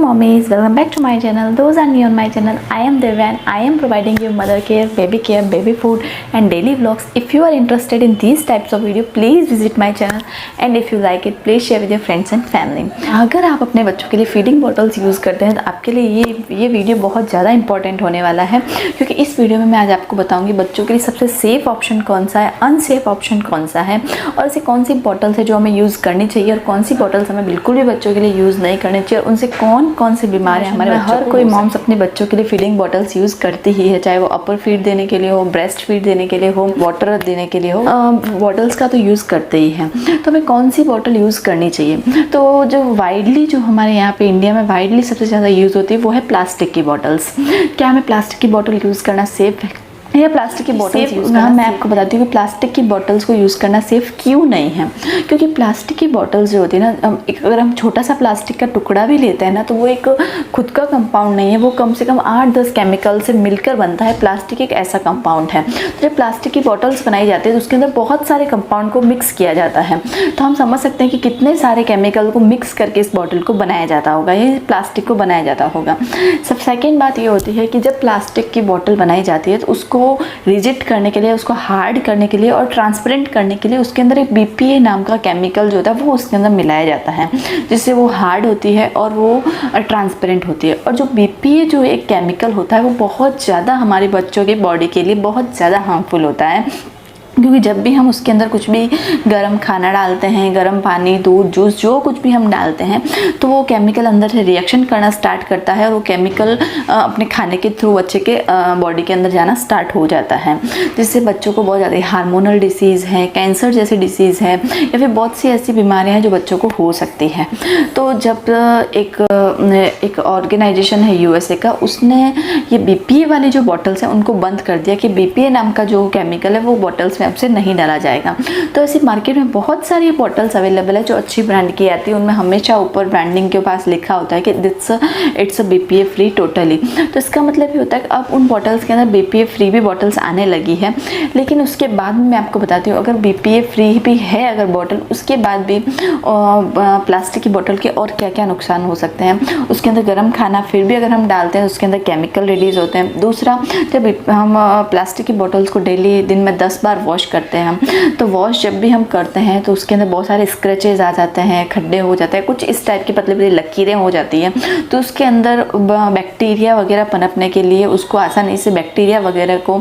mommies, welcome back to my channel. Those are new on my channel. I am Divya and I am providing you mother care, baby food and daily vlogs. If you are interested in these types of video, please visit my channel and if you like it, please share with your friends and family. अगर आप अपने बच्चों के लिए feeding bottles use करते हैं तो आपके लिए ये वीडियो बहुत ज़्यादा इंपॉर्टेंट होने वाला है, क्योंकि इस वीडियो में मैं आज आपको बताऊंगी बच्चों के लिए सबसे सेफ ऑप्शन कौन सा है, अनसेफ ऑप्शन कौन सा है और ऐसी कौन सी बॉटल्स है जो हमें यूज़ करनी चाहिए और कौन सी बॉटल्स हमें बिल्कुल भी बच्चों के लिए यूज़ नहीं करनी चाहिए और उनसे कौन कौन सी बीमारियां हमारे हर कोई मॉम्स अपने बच्चों के लिए फीडिंग बॉटल्स यूज़ करती ही है, चाहे वो अपर फीड देने के लिए हो, ब्रेस्ट फीड देने के लिए हो, वाटर देने के लिए हो, बॉटल्स का तो यूज़ करते ही हैं। तो हमें कौन सी बॉटल यूज़ करनी चाहिए? तो जो वाइडली जो हमारे यहाँ पे इंडिया में वाइडली सबसे ज़्यादा यूज़ होती है वो है प्लास्टिक की बॉटल्स। क्या हमें प्लास्टिक की बॉटल यूज़ करना सेफ है? या प्लास्टिक की बॉटल्स यूज़ करना, मैं आपको बताती हूँ कि प्लास्टिक की बॉटल्स को यूज़ करना सेफ़ क्यों नहीं है। क्योंकि प्लास्टिक की बॉटल्स जो होती है ना, अगर हम छोटा सा प्लास्टिक का टुकड़ा भी लेते हैं ना तो वो एक खुद का कंपाउंड नहीं है, वो कम से कम 8-10 केमिकल से मिलकर बनता है। प्लास्टिक एक ऐसा कंपाउंड है। तो जब प्लास्टिक की बॉटल्स बनाई जाती है तो उसके अंदर बहुत सारे कंपाउंड को मिक्स किया जाता है, तो हम समझ सकते हैं कि कितने सारे केमिकल को मिक्स करके इस बॉटल को बनाया जाता होगा, ये प्लास्टिक को बनाया जाता होगा। सब सेकेंड बात ये होती है कि जब प्लास्टिक की बॉटल बनाई जाती है तो उसको रिजिड करने के लिए, उसको हार्ड करने के लिए और ट्रांसपेरेंट करने के लिए उसके अंदर एक BPA नाम का केमिकल जो होता है वो उसके अंदर मिलाया जाता है, जिससे वो हार्ड होती है और वो ट्रांसपेरेंट होती है। और जो BPA जो एक केमिकल होता है वो बहुत ज़्यादा हमारे बच्चों के बॉडी के लिए बहुत ज़्यादा हार्मफुल होता है, क्योंकि जब भी हम उसके अंदर कुछ भी गर्म खाना डालते हैं, गर्म पानी, दूध, जूस, जो कुछ भी हम डालते हैं तो वो केमिकल अंदर से रिएक्शन करना स्टार्ट करता है और वो केमिकल अपने खाने के थ्रू बच्चे के बॉडी के अंदर जाना स्टार्ट हो जाता है, जिससे बच्चों को बहुत ज़्यादा हार्मोनल डिसीज़ है, कैंसर जैसी डिसीज़ है या फिर बहुत सी ऐसी बीमारियाँ हैं जो बच्चों को हो सकती है। तो जब एक ऑर्गेनाइजेशन है USA का, उसने ये BPA वाली जो बॉटल्स हैं उनको बंद कर दिया कि BPA नाम का जो केमिकल है वो बॉटल्स में से नहीं डाला जाएगा। तो ऐसी मार्केट में बहुत सारी बॉटल्स अवेलेबल है जो अच्छी ब्रांड की आती है, उनमें हमेशा ऊपर ब्रांडिंग के पास लिखा होता है कि इट्स BPA फ्री टोटली। तो इसका मतलब ये होता है कि अब उन बॉटल्स के अंदर BPA फ्री भी बॉटल्स आने लगी है, लेकिन उसके बाद मैं आपको बताती हूँ अगर BPA फ्री भी है अगर बॉटल, उसके बाद भी प्लास्टिक की बॉटल के और क्या क्या नुकसान हो सकते हैं। उसके अंदर गर्म खाना फिर भी अगर हम डालते हैं उसके अंदर केमिकल रिलीज होते हैं। दूसरा, जब हम प्लास्टिक की बॉटल्स को डेली दिन में 10 बार वॉश करते हैं हम, तो वॉश जब भी हम करते हैं तो उसके अंदर बहुत सारे स्क्रैचेस आ जाते हैं, खड्डे हो जाते हैं, कुछ इस टाइप की पतली पतली लकीरें हो जाती हैं। तो उसके अंदर बैक्टीरिया वगैरह पनपने के लिए उसको आसानी से बैक्टीरिया वगैरह को,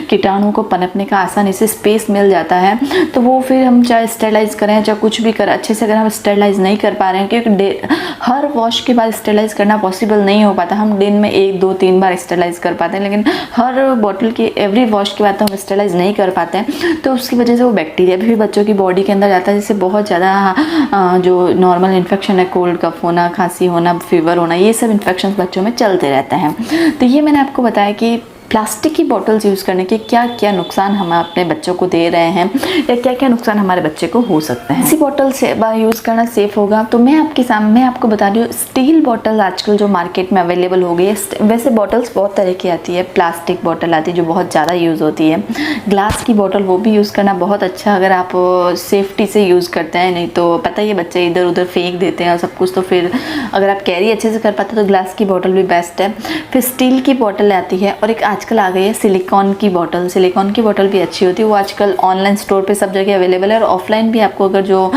कीटाणु को पनपने का आसानी से स्पेस मिल जाता है। तो वो फिर हम चाहे स्टेरलाइज करें चाहे कुछ भी करें, अच्छे से अगर हम स्टेरलाइज नहीं कर पा रहे हैं, क्योंकि हर वॉश के बाद स्टेरलाइज करना पॉसिबल नहीं हो पाता, हम दिन में 1, 2, 3 बार स्टेरलाइज कर पाते हैं, लेकिन हर बॉटल की एवरी वॉश के बाद तो हम स्टेरलाइज नहीं कर पाते हैं। तो उसकी वजह से वो बैक्टीरिया भी बच्चों की बॉडी के अंदर जाता है, जिससे बहुत ज़्यादा जो नॉर्मल इन्फेक्शन है, कोल्ड कफ होना, खांसी होना, फीवर होना, ये सब इन्फेक्शन बच्चों में चलते रहते हैं। तो ये मैंने आपको बताया कि प्लास्टिक की बॉटल्स यूज़ करने के क्या क्या नुकसान हम अपने बच्चों को दे रहे हैं या क्या क्या नुकसान हमारे बच्चे को हो सकते हैं। इसी बॉटल से यूज़ करना सेफ़ होगा तो मैं आपको बता रही हूँ, स्टील बॉटल आजकल जो मार्केट में अवेलेबल हो गई है। वैसे बॉटल्स बहुत तरह की आती है, प्लास्टिक बॉटल आती है जो बहुत ज़्यादा यूज़ होती है, ग्लास की बॉटल वो भी यूज़ करना बहुत अच्छा अगर आप सेफ्टी से यूज़ करते हैं, नहीं तो पता ही है बच्चे इधर उधर फेंक देते हैं और सब कुछ। तो फिर अगर आप कैरी अच्छे से कर पाते हैं तो ग्लास की बॉटल भी बेस्ट है। फिर स्टील की बॉटल आती है और एक आजकल आ गई है सिलिकॉन की बॉटल। सिलिकॉन की बॉटल भी अच्छी होती है, वो आजकल ऑनलाइन स्टोर पे सब जगह अवेलेबल है और ऑफलाइन भी आपको अगर जो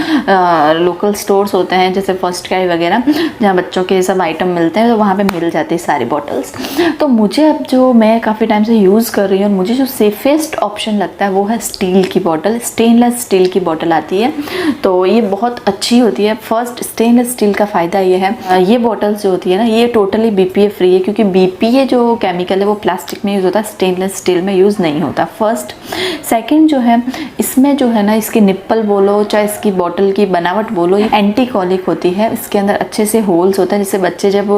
लोकल स्टोर्स होते हैं जैसे फर्स्ट क्राई वगैरह जहाँ बच्चों के सब आइटम मिलते हैं तो वहाँ पे मिल जाती है सारी बॉटल्स। तो मुझे अब जो मैं काफ़ी टाइम से यूज़ कर रही हूँ और मुझे जो सेफेस्ट ऑप्शन लगता है वो है स्टील की बॉटल। स्टेनलेस स्टील की बॉटल आती है तो ये बहुत अच्छी होती है। फर्स्ट, स्टेनलेस स्टील का फ़ायदा ये है, ये बॉटल्स जो होती है ना ये टोटली BPA फ्री है, क्योंकि BPA जो केमिकल है वो प्लास्टिक में यूज़ होता है, स्टेनलेस स्टील में यूज़ नहीं होता। फर्स्ट। सेकंड जो है, इसमें जो है ना इसके निप्पल बोलो चाहे इसकी बॉटल की बनावट बोलो, ये एंटी कॉलिक होती है। इसके अंदर अच्छे से होल्स होते हैं, जिससे बच्चे जब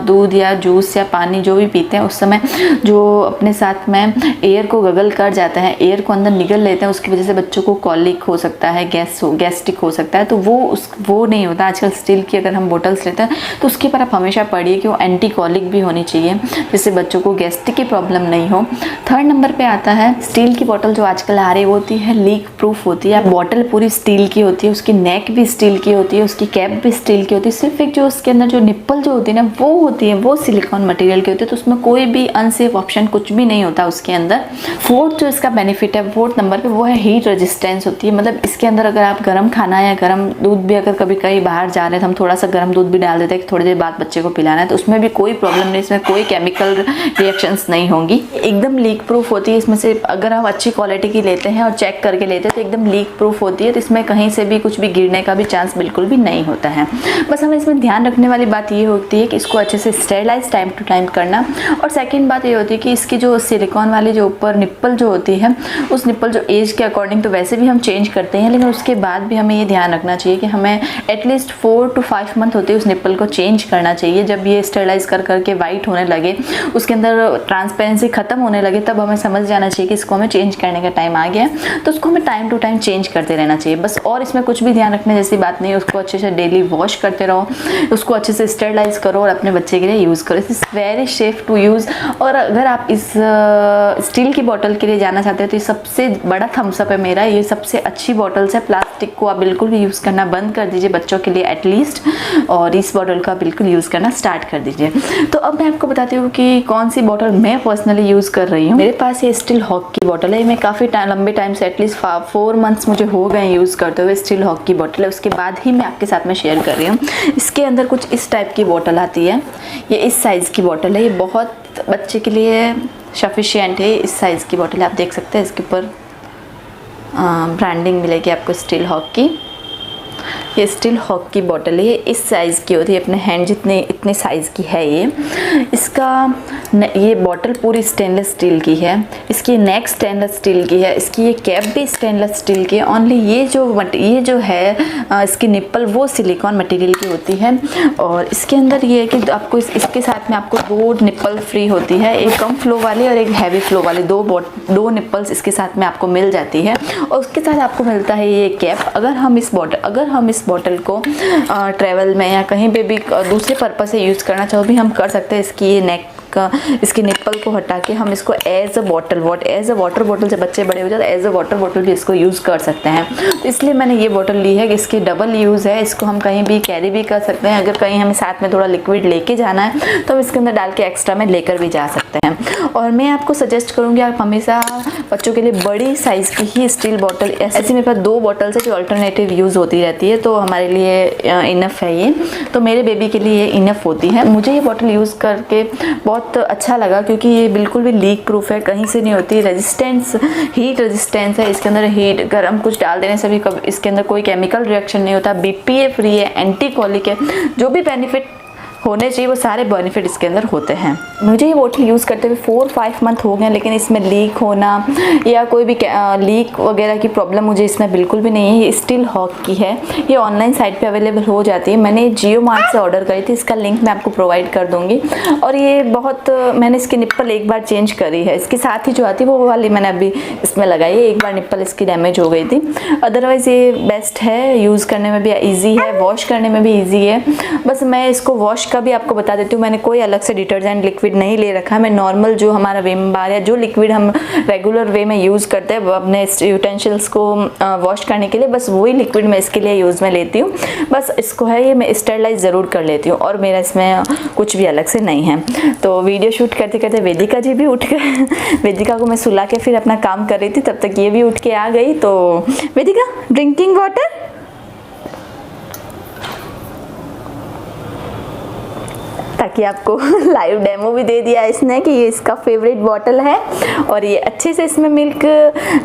दूध या जूस या पानी जो भी पीते हैं उस समय जो अपने साथ में एयर को गगल कर जाते हैं, एयर को अंदर निगल लेते हैं, उसकी वजह से बच्चों को कॉलिक हो सकता है, गैस्ट्रिक हो सकता है। तो वो नहीं होता। आजकल स्टील की अगर हम बॉटल्स लेते हैं तो उसके पर आप हमेशा पढ़िए कि वो एंटी कॉलिक भी होनी चाहिए, जिससे बच्चों को गैस्ट्रिक की प्रॉब्लम सिलिकॉन नहीं हो। थर्ड नंबर पे आता है स्टील की बोतल जो आजकल आ रही होती है, लीक प्रूफ होती है। बोतल पूरी स्टील की होती है, उसकी नेक भी स्टील की होती है, उसकी कैप भी स्टील की होती है, सिर्फ एक जो उसके अंदर जो निप्पल जो होती है ना वो होती है वो सिलिकॉन मटेरियल की होती है, तो उसमें कोई भी अनसेफ ऑप्शन कुछ भी नहीं होता उसके अंदर। फोर्थ जो इसका बेनिफिट है फोर्थ नंबर पे वो है हीट रेजिस्टेंस होती है। मतलब इसके अंदर अगर आप गर्म खाना या गर्म दूध भी अगर कभी कहीं बाहर जा रहे हैं तो हम थोड़ा सा गर्म दूध भी डाल देते हैं कि थोड़ी देर बाद बच्चे को पिलाना है, तो उसमें भी कोई प्रॉब्लम नहीं, इसमें कोई केमिकल रिएक्शंस नहीं होंगी। एकदम लीक प्रूफ होती है। इसमें से अगर हम अच्छी क्वालिटी की लेते हैं और चेक करके लेते हैं तो एकदम लीक प्रूफ होती है, तो इसमें कहीं से भी कुछ भी गिरने का भी चांस बिल्कुल भी नहीं होता है। बस हमें इसमें ध्यान रखने वाली बात ये होती है कि इसको अच्छे से स्टेरिलाइज टाइम टू टाइम करना। और सेकेंड बात ये होती है कि इसकी जो सिलिकॉन वाली जो ऊपर निप्पल जो होती है उस निप्पल जो एज के अकॉर्डिंग तो वैसे भी हम चेंज करते हैं, लेकिन उसके बाद भी हमें ये ध्यान रखना चाहिए कि हमें एटलीस्ट 4 to 5 मंथ होते हैं उस निप्पल को चेंज करना चाहिए। जब ये स्टेरिलाइज कर करके वाइट होने लगे, उसके अंदर ट्रांसपेरेंसी खत्म होने लगे, तब हमें समझ जाना चाहिए कि इसको हमें चेंज करने का टाइम आ गया है, तो उसको हमें टाइम टू टाइम चेंज करते रहना चाहिए बस। और इसमें कुछ भी ध्यान रखने जैसी बात नहीं है, उसको अच्छे से डेली वॉश करते रहो, उसको अच्छे से स्टेरिलाइज करो और अपने बच्चे के लिए यूज़ करो। It's very safe to use. और अगर आप इस स्टील की बोतल के लिए जाना चाहते हो तो ये सबसे बड़ा थम्सअप है मेरा, ये सबसे अच्छी बॉटल्स है। प्लास्टिक को आप बिल्कुल भी यूज़ करना बंद कर दीजिए बच्चों के लिए एटलीस्ट, और इस बॉटल का बिल्कुल यूज़ करना स्टार्ट कर दीजिए। तो अब मैं आपको बताती हूँ कि कौन सी बॉटल मैं पर्सनली यूज़ कर रही हूँ। मेरे पास ये स्टील हॉक की बॉटल है, मैं काफ़ी लंबे टाइम से एटलीस्ट 4 मंथ्स मुझे हो गए यूज़ करते हुए। स्टील हॉक की बॉटल है, उसके बाद ही मैं आपके साथ में शेयर कर रही हूँ। इसके अंदर कुछ इस टाइप की बॉटल आती है, ये इस साइज़ की बॉटल है, ये बहुत बच्चे के लिए सफिशिएंट है। इस साइज़ की बॉटल है, आप देख सकते हैं इसके ऊपर ब्रांडिंग मिलेगी आपको स्टील हॉक की। ये स्टील हॉक की बॉटल है, ये इस साइज़ की होती है, अपने हैंड जितने इतने साइज़ की है ये। इसका ये बॉटल पूरी स्टेनलेस स्टील की है, इसकी नेक स्टेनलेस स्टील की है, इसकी ये कैप भी स्टेनलेस स्टील की है। ओनली ये जो है इसकी निप्पल वो सिलिकॉन मटेरियल की होती है। और इसके अंदर ये है कि आपको इसके साथ में आपको 2 निप्पल फ्री होती है, एक कम फ्लो वाली और एक हैवी फ्लो वाली। 2 निप्पल्स इसके साथ में आपको मिल जाती है। और उसके साथ आपको मिलता है ये कैप। अगर हम इस बॉटल को ट्रैवल में या कहीं पे भी दूसरे पर्पस से यूज़ करना चाहो भी हम कर सकते हैं। इसकी ये नेक इसकी निप्पल को हटा के हम इसको एज अ वाटर बॉटल जब बच्चे बड़े हो जाते हैं एज अ वाटर बॉटल भी इसको यूज़ कर सकते हैं। तो इसलिए मैंने ये बॉटल ली है कि इसकी डबल यूज़ है, इसको हम कहीं भी कैरी भी कर सकते हैं। अगर कहीं हमें साथ में थोड़ा लिक्विड लेके जाना है तो हम इसके अंदर डाल के एक्स्ट्रा में लेकर भी जा सकते हैं। और मैं आपको सजेस्ट करूँगी आप हमेशा बच्चों के लिए बड़ी साइज़ की ही स्टील बॉटल, ऐसी मेरे पास 2 बॉटल्स है जो अल्टरनेटिव यूज़ होती रहती है, तो हमारे लिए इनफ है ये। तो मेरे बेबी के लिए इनफ होती है। मुझे ये बॉटल यूज़ करके बहुत अच्छा लगा क्योंकि ये बिल्कुल भी लीक प्रूफ है, कहीं से नहीं होती, हीट रेजिस्टेंस है। इसके अंदर हीट गर्म कुछ डाल देने से भी इसके अंदर कोई केमिकल रिएक्शन नहीं होता, BPA फ्री है, एंटी कॉलिक है। जो भी बेनिफिट होने चाहिए वो सारे बेनिफिट इसके अंदर होते हैं। मुझे ये बोतल यूज़ करते हुए 4-5 मंथ हो गए, लेकिन इसमें लीक होना या कोई भी लीक वगैरह की प्रॉब्लम मुझे इसमें बिल्कुल भी नहीं है। ये स्टील हॉक की है, ये ऑनलाइन साइट पे अवेलेबल हो जाती है। मैंने जियो मार्ट से ऑर्डर करी थी, इसका लिंक मैं आपको प्रोवाइड कर दूँगी। और ये बहुत मैंने इसकी निप्पल एक बार चेंज करी है, इसके साथ ही जो आती है वो वाली मैंने अभी इसमें लगाई है। एक बार निप्पल इसकी डैमेज हो गई थी, अदरवाइज़ ये बेस्ट है, यूज़ करने में भी ईजी है, वॉश करने में भी ईजी है। बस मैं इसको वॉश का भी आपको बता देती हूँ, मैंने कोई अलग से डिटर्जेंट लिक्विड नहीं ले रखा है। मैं नॉर्मल जो हमारा विम बार या जो लिक्विड हम रेगुलर वे में यूज़ करते हैं अपने यूटेंसिल्स को वॉश करने के लिए, बस वही लिक्विड मैं इसके लिए यूज़ में लेती हूँ। बस इसको है ये मैं स्टेरिलाइज ज़रूर कर लेती हूँ और मेरा इसमें कुछ भी अलग से नहीं है। तो वीडियो शूट करते करते वेदिका जी भी उठ गए, वेदिका को मैं सुला के फिर अपना काम कर रही थी, तब तक ये भी उठ के आ गई। तो वेदिका ड्रिंकिंग वाटर, ताकि आपको लाइव डेमो भी दे दिया इसने कि ये इसका फेवरेट बॉटल है। और ये अच्छे से इसमें मिल्क,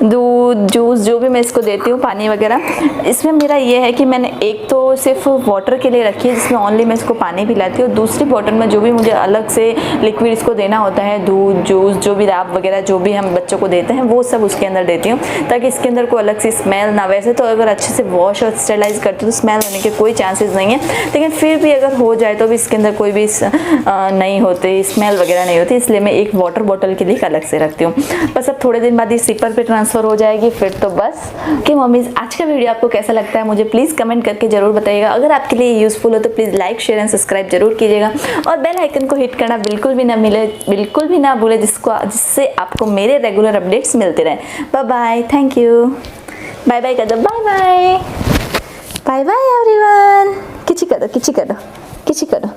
दूध, जूस जो भी मैं इसको देती हूँ, पानी वगैरह, इसमें मेरा ये है कि मैंने एक तो सिर्फ वाटर के लिए रखी है जिसमें ओनली मैं इसको पानी पिलाती हूँ। दूसरी बॉटल में जो भी मुझे अलग से लिक्विड इसको देना होता है, दूध, जूस, जो भी राब वगैरह जो भी हम बच्चों को देते हैं वो सब उसके अंदर देती हूँ, ताकि इसके अंदर कोई अलग से स्मेल ना। वैसे तो अगर अच्छे से वॉश और स्टेरिलाइज करती हूँ तो स्मेल होने के कोई चांसेस नहीं है, लेकिन फिर भी अगर हो जाए तो भी इसके अंदर कोई भी नहीं होते, स्मेल वगैरह नहीं होती, इसलिए मैं एक वाटर बॉटल के लिए अलग से रखती हूँ। बस अब थोड़े दिन बाद ये सिपर पे ट्रांसफ़र हो जाएगी, फिर तो बस। कि मम्मीज़ आज का वीडियो आपको कैसा लगता है मुझे प्लीज़ कमेंट करके ज़रूर बताइएगा। अगर आपके लिए यूज़फुल हो तो please like share and subscribe जरूर कीजिएगा, और बेल आइकन को हिट करना बिल्कुल भी ना भूले, जिससे आपको मेरे रेगुलर अपडेट्स मिलते रहे। Bye bye, thank you, bye bye कर दो, bye bye, bye bye everyone, किची करो, किची करो, किची करो।